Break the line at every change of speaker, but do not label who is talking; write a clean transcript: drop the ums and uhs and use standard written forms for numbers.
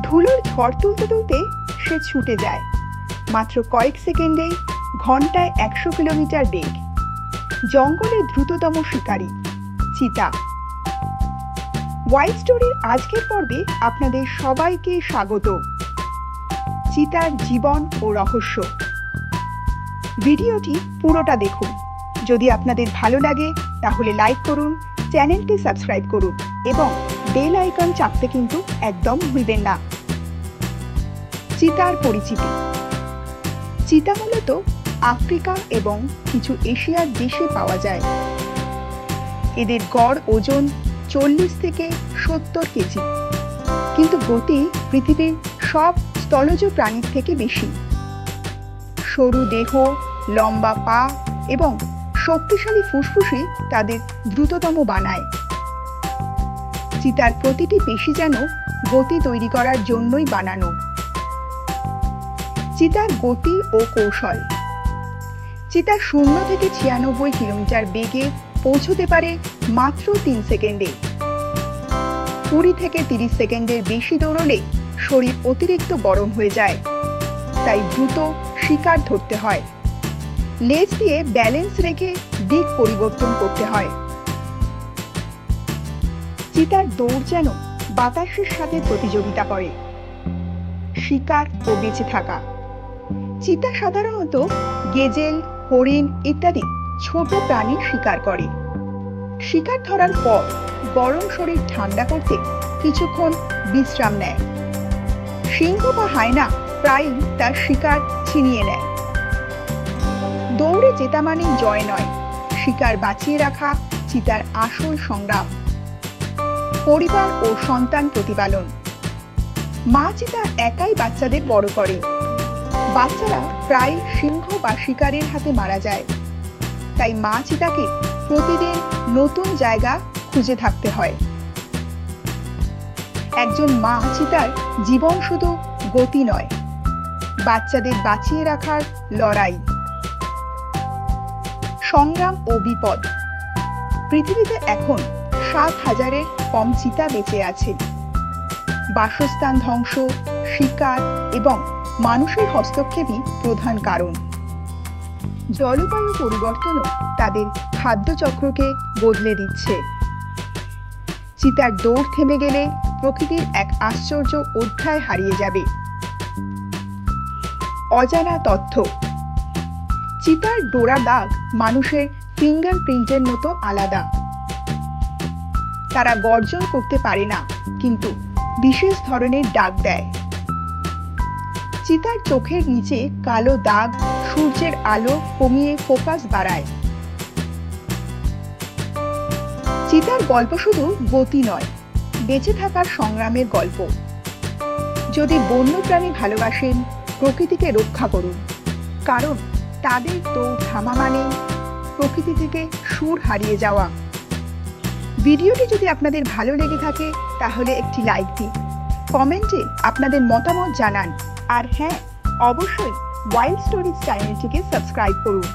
ধুলোর ঝড় তুলতে তুলতে সে ছুটে যায়, মাত্র কয়েক সেকেন্ডে ঘন্টায় 100 কিলোমিটার বেগ। জঙ্গলের দ্রুততম শিকারী চিতা। ওয়াইল্ড স্টোরির আজকের পর্বে আপনাদের সবাইকে স্বাগত। চিতার জীবন ও রহস্য। ভিডিওটি পুরোটা দেখুন। যদি আপনাদের ভালো লাগে তাহলে লাইক করুন, চ্যানেলটি সাবস্ক্রাইব করুন এবং বেল আইকন চাপতে কিন্তু একদম ভুলবেন না। চিতার পরিচিতি। চিতা মূলত আফ্রিকা এবং কিছু এশিয়ার দেশে পাওয়া যায়। এদের গড় ওজন 40 থেকে 70 কেজি, কিন্তু গতি পৃথিবীর সব স্থলজ প্রাণীর থেকে বেশি। সরু দেহ, লম্বা পা এবং শক্তিশালী ফুসফুসই তাদের দ্রুততম বানায়। চিতার প্রতিটি পেশি যেন গতি তৈরি করার জন্যই বানানো। চিতার গতি ও কৌশল। চিতা 0 থেকে 96 কিলোমিটার বেগে পৌঁছতে পারে মাত্র 3 সেকেন্ডে। 20 থেকে 30 সেকেন্ডের বেশি দৌড়লে শরীর অতিরিক্ত গরম হয়ে যায়, তাই দ্রুত শিকার ধরতে হয়। লেজ দিয়ে ব্যালেন্স রেখে দিক পরিবর্তন করতে হয়। চিতার দৌড় যেন বাতাসের সাথে প্রতিযোগিতা করে। শিকার ও বেঁচে থাকা। চিতা সাধারণত গেজেল, হরিণ ইত্যাদি ছোট প্রাণী শিকার করে। শিকার ধরার পর গরম শরীর ঠান্ডা করতে কিছুক্ষণ বিশ্রাম নেয়। সিংহ বা হায়না প্রায়ই তার শিকার ছিনিয়ে নেয়। দৌড়ে জেতা মানে জয় নয়, শিকার বাঁচিয়ে রাখা চিতার আসল সংগ্রাম। পরিবার ও সন্তান প্রতিপালন। মা চিতা একাই বাচ্চাদের বড় করে। বাচ্চারা প্রায় সিংহ বা শিকারের হাতে মারা যায়, তাই মা চিতাকে প্রতিদিন নতুন জায়গা খুঁজে থাকতে হয়। একজন মা চিতার জীবন শুধু গতি নয়, বাচ্চাদের বাঁচিয়ে রাখার লড়াই। সংগ্রাম ও বিপদ। পৃথিবীতে এখন 7,000-এর কম চিতা বেঁচে আছে। বাসস্থান ধ্বংস, শিকার এবং মানুষের হস্তক্ষেপই প্রধান কারণ। জলবায়ু পরিবর্তনও তাদের খাদ্যচক্রকে বদলে দিচ্ছে। চিতার দৌড় থেমে গেলে প্রকৃতির এক আশ্চর্য অধ্যায় হারিয়ে যাবে। অজানা তথ্য। চিতার ডোরা দাগ মানুষের ফিঙ্গারপ্রিন্টের মতো আলাদা। তারা গর্জন করতে পারে না, কিন্তু বিশেষ ধরনের ডাক দেয়। চিতার চোখের নিচে কালো দাগ সূর্যের আলো কমিয়ে ফোকাস বাড়ায়। চিতার গল্প শুধু গতি নয়, বেঁচে থাকার সংগ্রামের গল্প। যদি বন্যপ্রাণী ভালোবাসেন, প্রকৃতিকে রক্ষা করুন, কারণ তাদের দৌড় থামা মানে প্রকৃতি থেকে সুর হারিয়ে যাওয়া। ভিডিওটি যদি আপনাদের ভালো লেগে থাকে তাহলে একটি লাইক দিন, কমেন্টে আপনাদের মতামত জানান, আর হ্যাঁ, অবশ্যই ওয়াইল্ড স্টোরিজ চ্যানেলটিকে সাবস্ক্রাইব করুন।